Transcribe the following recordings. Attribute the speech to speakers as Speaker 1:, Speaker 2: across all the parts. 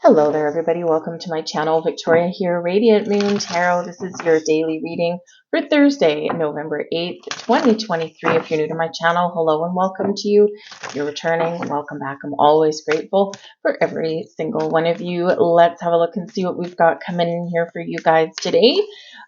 Speaker 1: Hello there, everybody. Welcome to my channel. Victoria here, Radiant Moon Tarot. This is your daily reading for Thursday, November 8th, 2023. If you're new to my channel, hello and welcome to you. If you're returning, welcome back. I'm always grateful for every single one of you. Let's have a look and see what we've got coming in here for you guys today.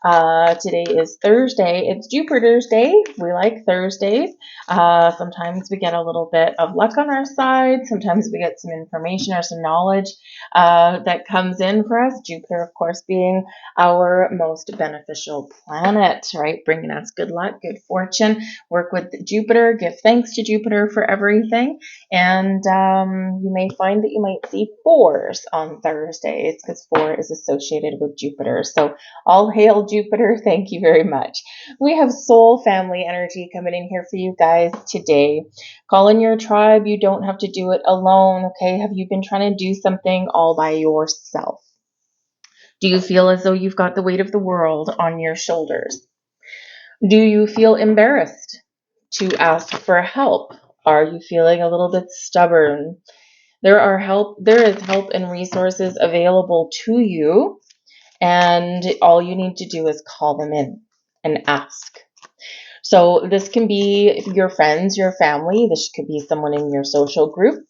Speaker 1: Today is Thursday. It's Jupiter's Day. We like Thursdays. Sometimes we get a little bit of luck on our side. Sometimes we get some information or some knowledge that comes in for us. Jupiter, of course, being our most beneficial planet, right? Bringing us good luck, good fortune. Work with Jupiter, give thanks to Jupiter for everything. And you may find that you might see fours on Thursdays because 4 is associated with Jupiter. So all hail Jupiter. Thank you very much. We have soul family energy coming in here for you guys today. Call in your tribe. You don't have to do it alone, okay? Have you been trying to do something all by yourself? Do you feel as though you've got the weight of the world on your shoulders? Do you feel embarrassed to ask for help? Are you feeling a little bit stubborn? There is help and resources available to you, and all you need to do is call them in and ask. So this can be your friends, your family. This could be someone in your social group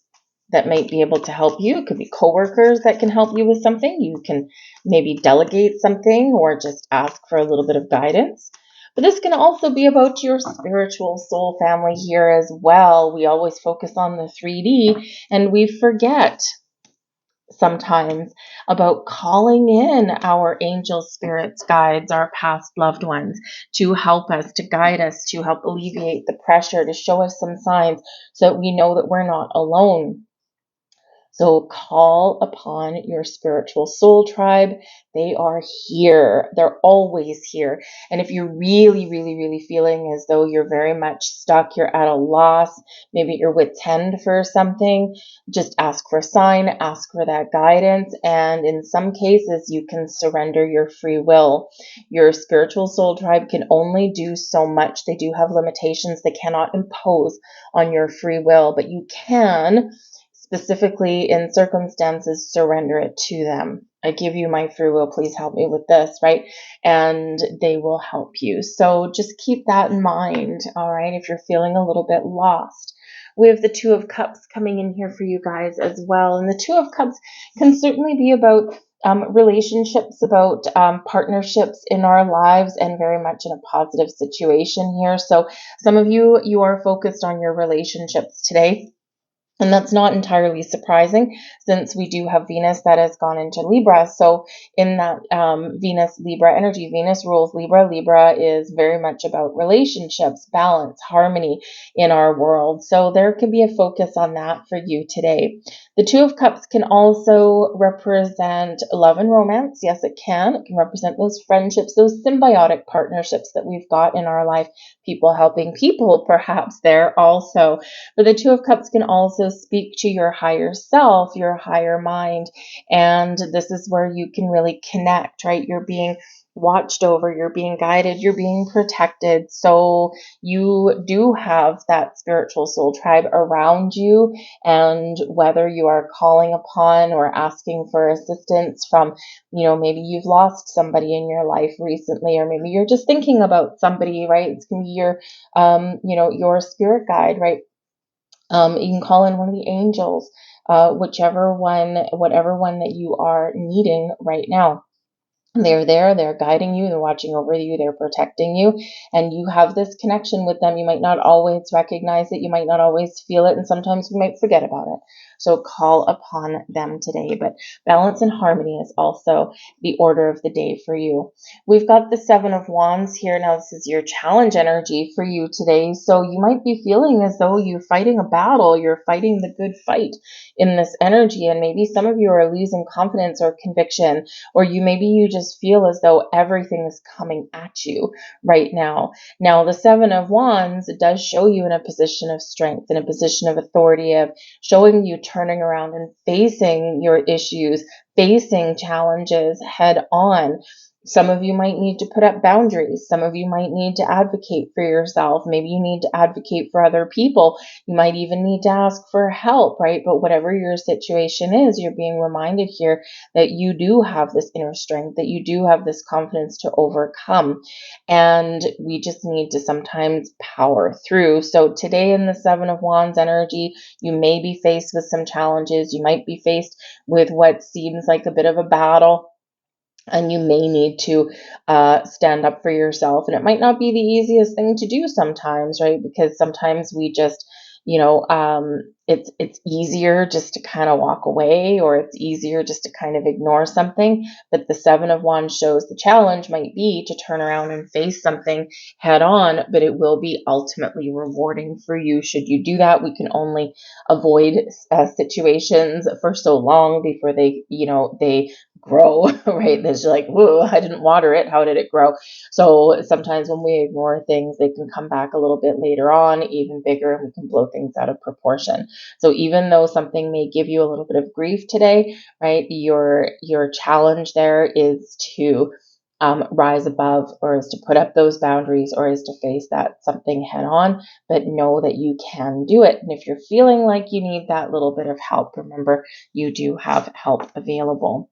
Speaker 1: that might be able to help you. It could be coworkers that can help you with something. You can maybe delegate something or just ask for a little bit of guidance. But this can also be about your spiritual soul family here as well. We always focus on the 3D and we forget sometimes about calling in our angels, spirits, guides, our past loved ones to help us, to guide us, to help alleviate the pressure, to show us some signs so that we know that we're not alone. So call upon your spiritual soul tribe. They are here. They're always here. And if you're really feeling as though you're very much stuck, you're at a loss, maybe at your wit's end for something, just ask for a sign, ask for that guidance. And in some cases, you can surrender your free will. Your spiritual soul tribe can only do so much. They do have limitations. They cannot impose on your free will, but you can specifically in circumstances, surrender it to them. I give you my free will, please help me with this, right? And they will help you. So just keep that in mind, all right, if you're feeling a little bit lost. We have the Two of Cups coming in here for you guys as well. And the Two of Cups can certainly be about relationships, about partnerships in our lives, and very much in a positive situation here. So some of you, you are focused on your relationships today. And that's not entirely surprising since we do have Venus that has gone into Libra. So in that Venus-Libra energy, Venus rules Libra. Libra is very much about relationships, balance, harmony in our world. So there could be a focus on that for you today. The Two of Cups can also represent love and romance. Yes, it can. It can represent those friendships, those symbiotic partnerships that we've got in our life, people helping people perhaps there also. But the Two of Cups can also speak to your higher self, your higher mind. And this is where you can really connect, right? You're being watched over, you're being guided, you're being protected. So you do have that spiritual soul tribe around you. And whether you are calling upon or asking for assistance from, maybe you've lost somebody in your life recently, or maybe you're just thinking about somebody, right? It's going to be your, your spirit guide, right? You can call in one of the angels, whatever one that you are needing right now. They're there, they're guiding you, they're watching over you, they're protecting you, and you have this connection with them. You might not always recognize it, you might not always feel it, and sometimes we might forget about it. So call upon them today. But balance and harmony is also the order of the day for you. We've got the Seven of Wands here. Now this is your challenge energy for you today. So you might be feeling as though you're fighting a battle, you're fighting the good fight in this energy, and maybe some of you are losing confidence or conviction, or you just feel as though everything is coming at you right now. Now, the Seven of Wands does show you in a position of strength, in a position of authority, of showing you turning around and facing your issues, facing challenges head on. Some of you might need to put up boundaries. Some of you might need to advocate for yourself. Maybe you need to advocate for other people. You might even need to ask for help, right? But whatever your situation is, you're being reminded here that you do have this inner strength, that you do have this confidence to overcome. And we just need to sometimes power through. So today in the Seven of Wands energy, you may be faced with some challenges. You might be faced with what seems like a bit of a battle. And you may need to stand up for yourself. And it might not be the easiest thing to do sometimes, right? Because sometimes we just, it's easier just to kind of walk away, or it's easier just to kind of ignore something. But the Seven of Wands shows the challenge might be to turn around and face something head on, but it will be ultimately rewarding for you should you do that. We can only avoid situations for so long before they grow, right? There's like, whoa, I didn't water it. How did it grow? So sometimes when we ignore things, they can come back a little bit later on, even bigger, and we can blow things out of proportion. So even though something may give you a little bit of grief today, right? Your challenge there is to rise above, or is to put up those boundaries, or is to face that something head on, but know that you can do it. And if you're feeling like you need that little bit of help, remember you do have help available.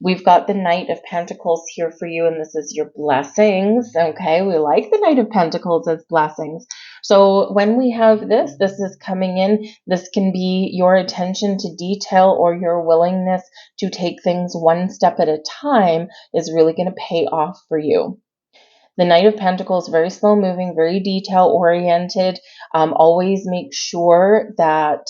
Speaker 1: We've got the Knight of Pentacles here for you, and this is your blessings. Okay, we like the Knight of Pentacles as blessings. So when we have this is coming in. This can be your attention to detail, or your willingness to take things one step at a time is really going to pay off for you. The Knight of Pentacles, very slow moving, very detail oriented. Always make sure that,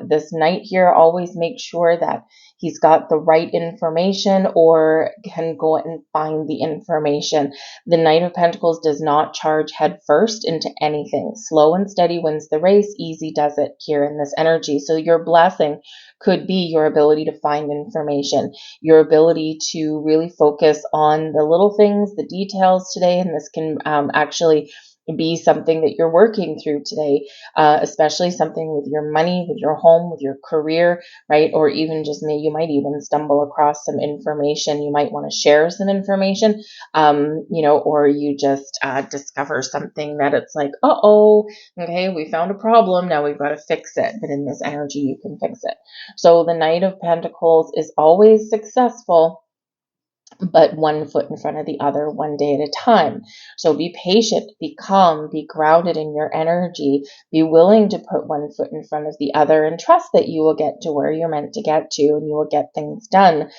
Speaker 1: this Knight here, always make sure that he's got the right information, or can go and find the information. The Knight of Pentacles does not charge head first into anything. Slow and steady wins the race. Easy does it here in this energy. So your blessing could be your ability to find information, your ability to really focus on the little things, the details today. And this can actually be something that you're working through today, especially something with your money, with your home, with your career, right? Or even just you might even stumble across some information. You might want to share some information, or you just discover something that it's like, okay, we found a problem. Now we've got to fix it. But in this energy, you can fix it. So the Knight of Pentacles is always successful, but one foot in front of the other, one day at a time. So be patient, be calm, be grounded in your energy, be willing to put one foot in front of the other, and trust that you will get to where you're meant to get to, and you will get things done.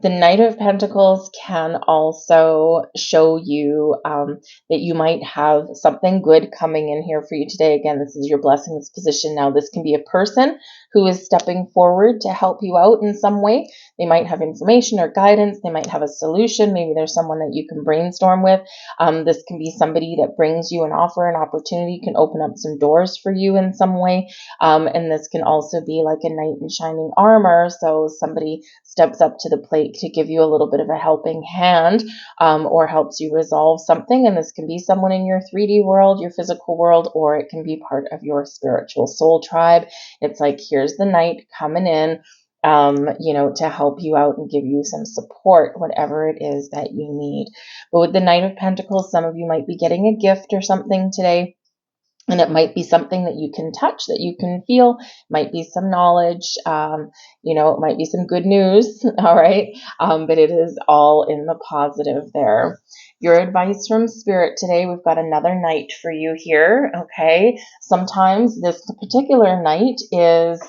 Speaker 1: The Knight of Pentacles can also show you that you might have something good coming in here for you today. Again, this is your blessings position. Now, this can be a person who is stepping forward to help you out in some way. They might have information or guidance. They might have a solution. Maybe there's someone that you can brainstorm with. This can be somebody that brings you an offer, an opportunity, can open up some doors for you in some way. And this can also be like a knight in shining armor. So somebody steps up to the plate to give you a little bit of a helping hand, or helps you resolve something. And this can be someone in your 3D world, your physical world, or it can be part of your spiritual soul tribe. It's like, here's the knight coming in, to help you out and give you some support, whatever it is that you need. But with the Knight of Pentacles, some of you might be getting a gift or something today. And it might be something that you can touch, that you can feel, might be some knowledge, it might be some good news, all right? But it is all in the positive there. Your advice from Spirit today, we've got another Knight for you here, okay? Sometimes this particular Knight is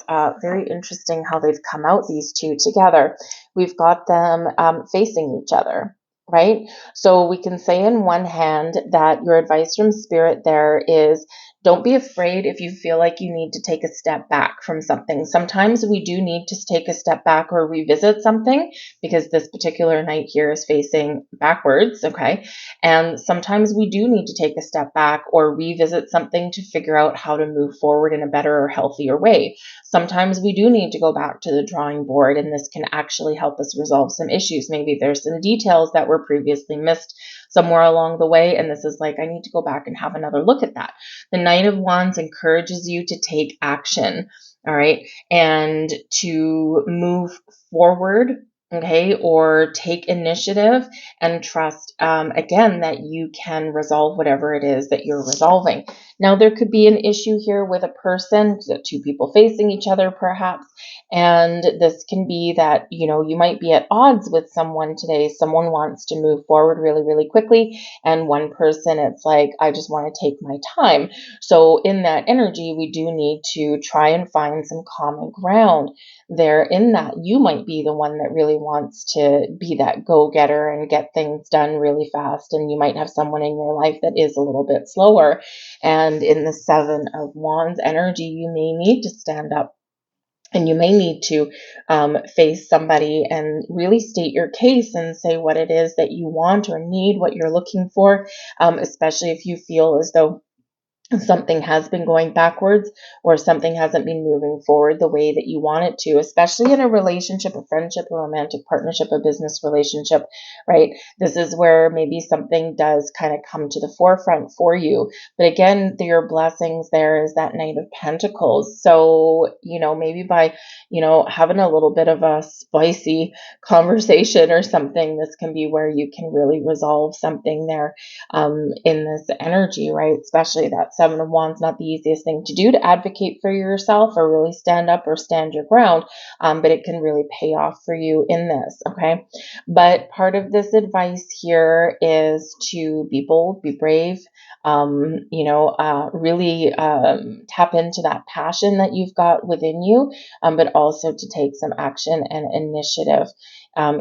Speaker 1: very interesting how they've come out, these two together. We've got them facing each other. Right? So we can say in one hand that your advice from Spirit there is, don't be afraid if you feel like you need to take a step back from something. Sometimes we do need to take a step back or revisit something, because this particular Knight here is facing backwards, okay? And sometimes we do need to take a step back or revisit something to figure out how to move forward in a better or healthier way. Sometimes we do need to go back to the drawing board, and this can actually help us resolve some issues. Maybe there's some details that were previously missed somewhere along the way, and this is like, I need to go back and have another look at that. The Knight of Wands encourages you to take action, all right, and to move forward okay, or take initiative and trust, again, that you can resolve whatever it is that you're resolving. Now, there could be an issue here with a person, two people facing each other, perhaps, and this can be that, you might be at odds with someone today. Someone wants to move forward really, really quickly, and one person, it's like, I just want to take my time. So in that energy, we do need to try and find some common ground there. In that, you might be the one that really wants to be that go-getter and get things done really fast, and you might have someone in your life that is a little bit slower. And in the Seven of Wands energy, you may need to stand up, and you may need to face somebody and really state your case and say what it is that you want or need, what you're looking for, especially if you feel as though something has been going backwards or something hasn't been moving forward the way that you want it to, especially in a relationship, a friendship, a romantic partnership, a business relationship, right? This is where maybe something does kind of come to the forefront for you. But again, your blessings there is that Knight of Pentacles. So, maybe by, having a little bit of a spicy conversation or something, this can be where you can really resolve something there, in this energy, right? Especially that Seven of Wands, not the easiest thing to do to advocate for yourself or really stand up or stand your ground, but it can really pay off for you in this, okay? But part of this advice here is to be bold, be brave, really tap into that passion that you've got within you, but also to take some action and initiative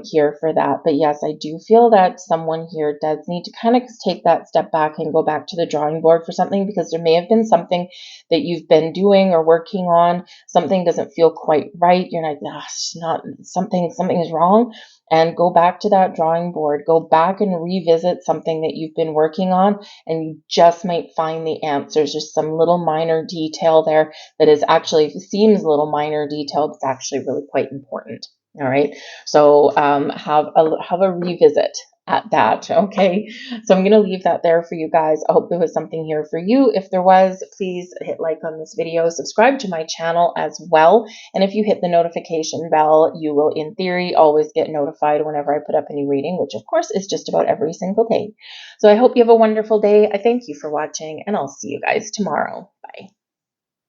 Speaker 1: here for that. But yes, I do feel that someone here does need to kind of take that step back and go back to the drawing board for something, because there may have been something that you've been doing or working on. Something doesn't feel quite right. You're like, it's not something is wrong. And go back to that drawing board. Go back and revisit something that you've been working on, and you just might find the answers. Just some little minor detail there that is actually, seems a little minor detail, but it's actually really quite important. All right. So have a revisit at that. Okay. So I'm going to leave that there for you guys. I hope there was something here for you. If there was, please hit like on this video, subscribe to my channel as well. And if you hit the notification bell, you will, in theory, always get notified whenever I put up a new reading, which of course is just about every single day. So I hope you have a wonderful day. I thank you for watching, and I'll see you guys tomorrow.